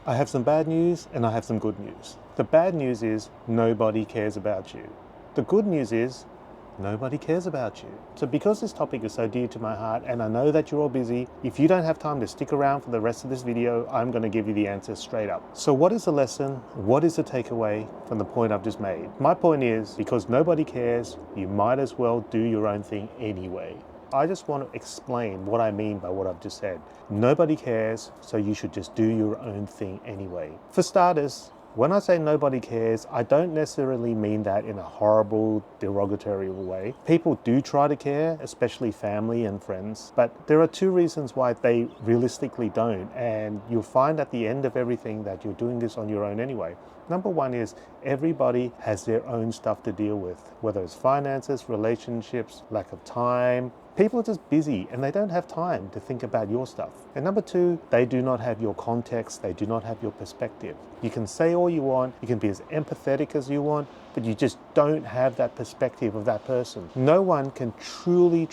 I have some bad news and I have some good news. The bad news is nobody cares about you. The good news is nobody cares about you. So because this topic is so dear to my heart and I know that you're all busy, if you don't have time to stick around for the rest of this video, I'm going to give you the answer straight up. So what is the lesson? What is the takeaway from the point I've just made? My point is, because nobody cares, you might as well do your own thing anyway. I just want to explain what I mean by what I've just said. Nobody cares, so you should just do your own thing anyway. For starters, when I say nobody cares, I don't necessarily mean that in a horrible, derogatory way. People do try to care, especially family and friends, but there are two reasons why they realistically don't, and you'll find at the end of everything that you're doing this on your own anyway. Number one is everybody has their own stuff to deal with, whether it's finances, relationships, lack of time. People are just busy and they don't have time to think about your stuff. And number two, they do not have your context, they do not have your perspective. You can say all you want, you can be as empathetic as you want, but you just don't have that perspective of that person. No one can truly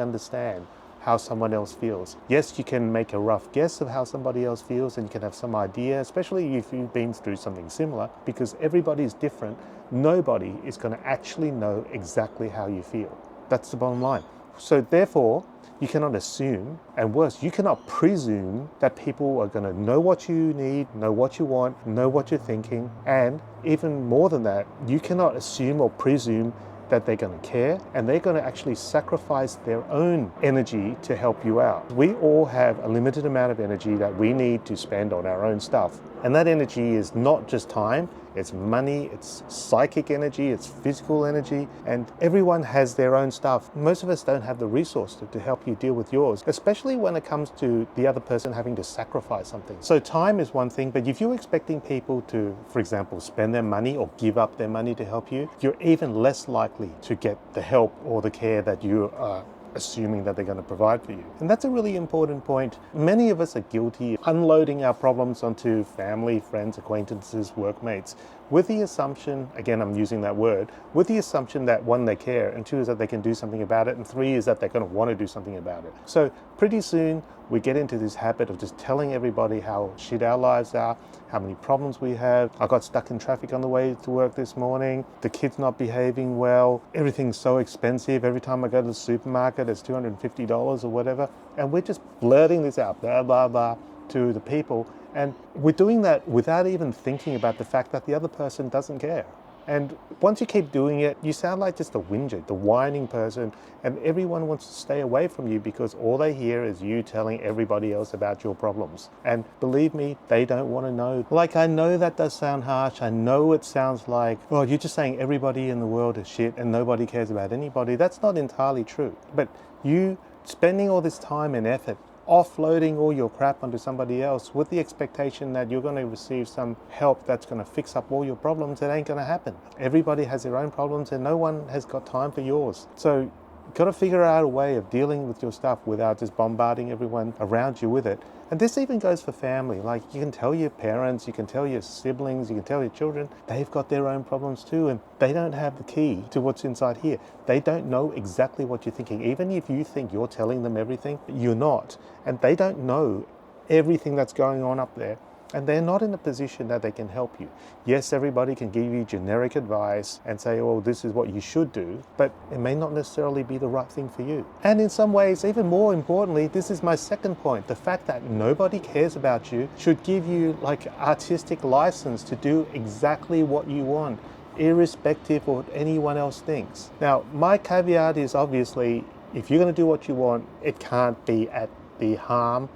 understand how someone else feels. Yes, you can make a rough guess of how somebody else feels and you can have some idea, especially if you've been through something similar, because everybody is different. Nobody is going to actually know exactly how you feel. That's the bottom line. So therefore, you cannot assume, and worse, you cannot presume that people are going to know what you need, know what you want, know what you're thinking, and even more than that, you cannot assume or presume that they're going to care and they're going to actually sacrifice their own energy to help you out. We all have a limited amount of energy that we need to spend on our own stuff. And that energy is not just time, it's money, it's psychic energy, it's physical energy, and everyone has their own stuff. Most of us don't have the resources to help you deal with yours, especially when it comes to the other person having to sacrifice something. So time is one thing, but if you're expecting people to, for example, spend their money or give up their money to help you, you're even less likely to get the help or the care that you are assuming that they're going to provide for you. And that's a really important point. Many of us are guilty of unloading our problems onto family, friends, acquaintances, workmates, with the assumption, again, I'm using that word, with the assumption that one, they care, and two, is that they can do something about it, and three, is that they're going to want to do something about it. So pretty soon we get into this habit of just telling everybody how shit our lives are, how many problems we have. I got stuck in traffic on the way to work this morning. The kid's not behaving well. Everything's so expensive. Every time I go to the supermarket, it's $250 or whatever. And we're just blurting this out, blah, blah, blah, to the people. And we're doing that without even thinking about the fact that the other person doesn't care. And once you keep doing it, you sound like just a whinger, the whining person, and everyone wants to stay away from you because all they hear is you telling everybody else about your problems. And believe me, they don't want to know. Like, I know that does sound harsh. I know it sounds like, well, you're just saying everybody in the world is shit and nobody cares about anybody. That's not entirely true. But you spending all this time and effort offloading all your crap onto somebody else with the expectation that you're going to receive some help that's going to fix up all your problems, it ain't going to happen. Everybody has their own problems and no one has got time for yours. So you've got to figure out a way of dealing with your stuff without just bombarding everyone around you with it. And this even goes for family. Like, you can tell your parents, you can tell your siblings, you can tell your children, they've got their own problems too, and they don't have the key to what's inside here. They don't know exactly what you're thinking. Even if you think you're telling them everything, you're not. And they don't know everything that's going on up there. And they're not in a position that they can help you. Yes, everybody can give you generic advice and say, oh, this is what you should do, but it may not necessarily be the right thing for you. And in some ways, even more importantly, this is my second point, the fact that nobody cares about you should give you like artistic license to do exactly what you want, irrespective of what anyone else thinks. Now, my caveat is obviously, if you're going to do what you want, it can't be at the harm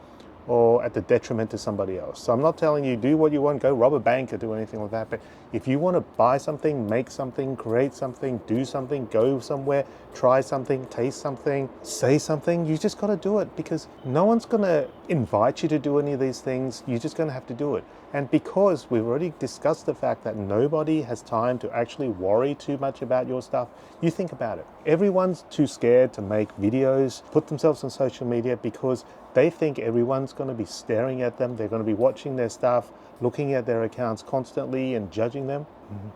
or at the detriment to somebody else. So I'm not telling you do what you want, go rob a bank or do anything like that, but if you want to buy something, make something, create something, do something, go somewhere, try something, taste something, say something, you just got to do it, because no one's going to invite you to do any of these things. You're just going to have to do it. And because we've already discussed the fact that nobody has time to actually worry too much about your stuff, you think about it. Everyone's too scared to make videos, put themselves on social media, because they think everyone's going to be staring at them. They're going to be watching their stuff, looking at their accounts constantly and judging them.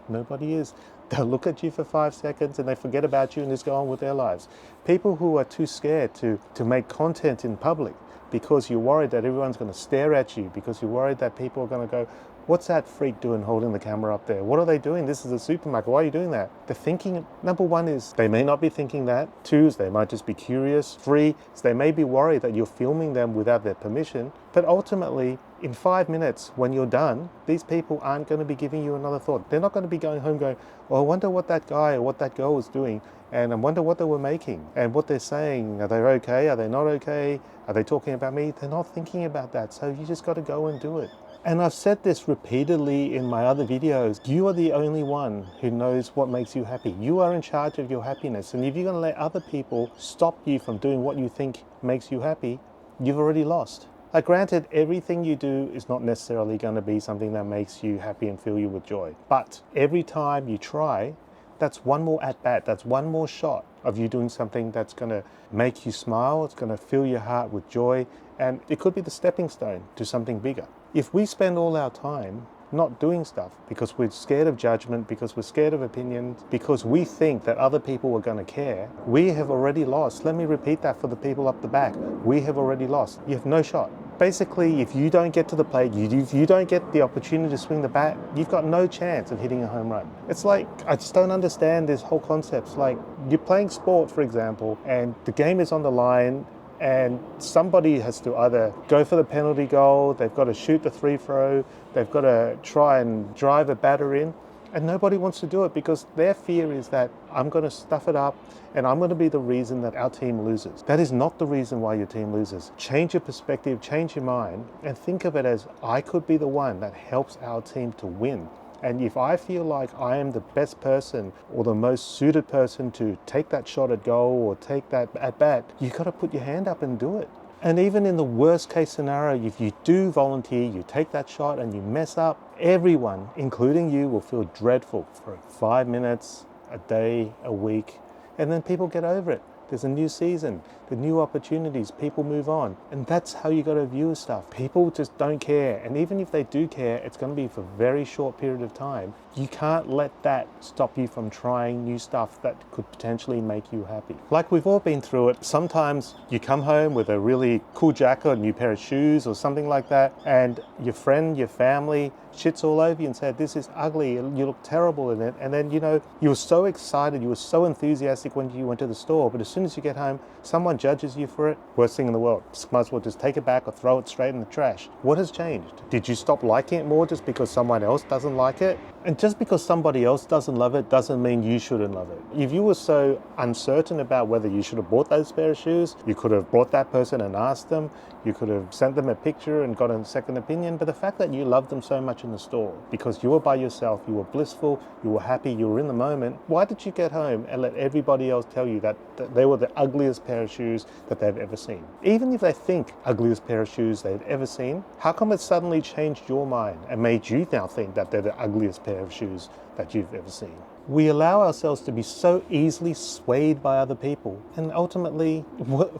Nobody is. They'll look at you for 5 seconds and they forget about you and just go on with their lives. People who are too scared to make content in public, because you're worried that everyone's going to stare at you, because you're worried that people are going to go, what's that freak doing holding the camera up there? What are they doing? This is a supermarket. Why are you doing that? They're thinking, number one is they may not be thinking that. Two is they might just be curious. Three is they may be worried that you're filming them without their permission. But ultimately, in 5 minutes, when you're done, these people aren't going to be giving you another thought. They're not going to be going home going, oh, I wonder what that guy or what that girl was doing. And I wonder what they were making and what they're saying. Are they okay? Are they not okay? Are they talking about me? They're not thinking about that. So you just got to go and do it. And I've said this repeatedly in my other videos. You are the only one who knows what makes you happy. You are in charge of your happiness. And if you're going to let other people stop you from doing what you think makes you happy, you've already lost. Like, granted, everything you do is not necessarily going to be something that makes you happy and fill you with joy. But every time you try, that's one more at-bat. That's one more shot of you doing something that's going to make you smile. It's going to fill your heart with joy. And it could be the stepping stone to something bigger. If we spend all our time not doing stuff because we're scared of judgment, because we're scared of opinions, because we think that other people are going to care, we have already lost. Let me repeat that for the people up the back. We have already lost. You have no shot. Basically, if you don't get to the plate, if you don't get the opportunity to swing the bat, you've got no chance of hitting a home run. It's like, I just don't understand this whole concept. It's like you're playing sport, for example, and the game is on the line, and somebody has to either go for the penalty goal, they've got to shoot the free throw, they've got to try and drive a batter in, and nobody wants to do it because their fear is that I'm going to stuff it up and I'm going to be the reason that our team loses. That is not the reason why your team loses. Change your perspective, change your mind, and think of it as, I could be the one that helps our team to win. And if I feel like I am the best person or the most suited person to take that shot at goal or take that at bat, you've got to put your hand up and do it. And even in the worst case scenario, if you do volunteer, you take that shot and you mess up, everyone, including you, will feel dreadful for 5 minutes, a day, a week, and then people get over it. There's a new season, the new opportunities, people move on. And that's how you got to view stuff. People just don't care. And even if they do care, it's going to be for a very short period of time. You can't let that stop you from trying new stuff that could potentially make you happy. Like, we've all been through it. Sometimes you come home with a really cool jacket, a new pair of shoes or something like that, and your friend, your family shits all over you and said, this is ugly, you look terrible in it. And then, you were so excited, you were so enthusiastic when you went to the store, but as soon as you get home, someone judges you for it. Worst thing in the world. Might as well just take it back or throw it straight in the trash. What has changed? Did you stop liking it more just because someone else doesn't like it? And just because somebody else doesn't love it doesn't mean you shouldn't love it. If you were so uncertain about whether you should have bought those pair of shoes, you could have brought that person and asked them. You could have sent them a picture and got a second opinion. But the fact that you loved them so much in the store because you were by yourself, you were blissful, you were happy, you were in the moment, why did you get home and let everybody else tell you that they were the ugliest pair of shoes that they've ever seen? Even if they think ugliest pair of shoes they've ever seen, how come it suddenly changed your mind and made you now think that they're the ugliest pair of shoes that you've ever seen? We allow ourselves to be so easily swayed by other people, and ultimately,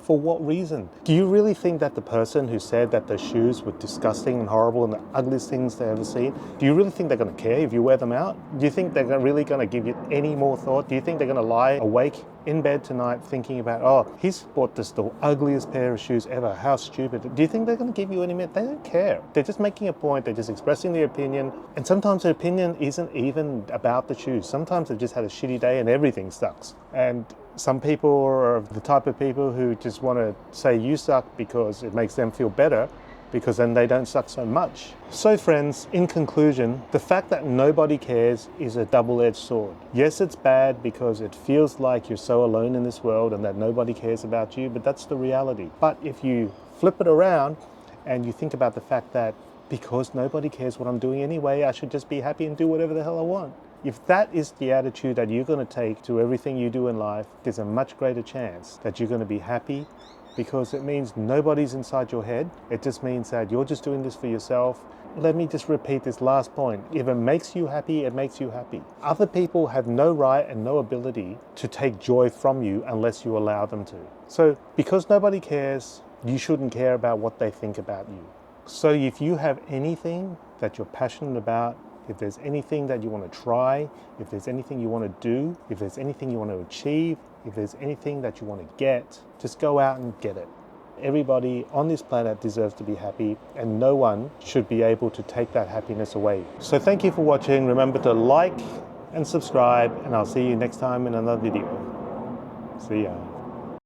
for what reason? Do you really think that the person who said that the shoes were disgusting and horrible and the ugliest things they've ever seen, do you really think they're going to care if you wear them out? Do you think they're really going to give you any more thought? Do you think they're going to lie awake in bed tonight thinking about, oh, he's bought this the ugliest pair of shoes ever, how stupid? Do you think they're going to give you any minute? They don't care. They're just making a point, they're just expressing their opinion, and sometimes their opinion isn't even about the shoes. Sometimes they've just had a shitty day and everything sucks. And some people are the type of people who just want to say you suck because it makes them feel better, because then they don't suck so much. So friends, in conclusion, the fact that nobody cares is a double-edged sword. Yes, it's bad because it feels like you're so alone in this world and that nobody cares about you, but that's the reality. But if you flip it around and you think about the fact that because nobody cares what I'm doing anyway, I should just be happy and do whatever the hell I want. If that is the attitude that you're going to take to everything you do in life, there's a much greater chance that you're going to be happy, because it means nobody's inside your head. It just means that you're just doing this for yourself. Let me just repeat this last point. If it makes you happy, it makes you happy. Other people have no right and no ability to take joy from you unless you allow them to. So because nobody cares, you shouldn't care about what they think about you. So if you have anything that you're passionate about, if there's anything that you want to try, if there's anything you want to do, if there's anything you want to achieve, if there's anything that you want to get, just go out and get it. everybody on this planet deserves to be happy, and no one should be able to take that happiness away. So thank you for watching. Remember to like and subscribe, and I'll see you next time in another video. See ya.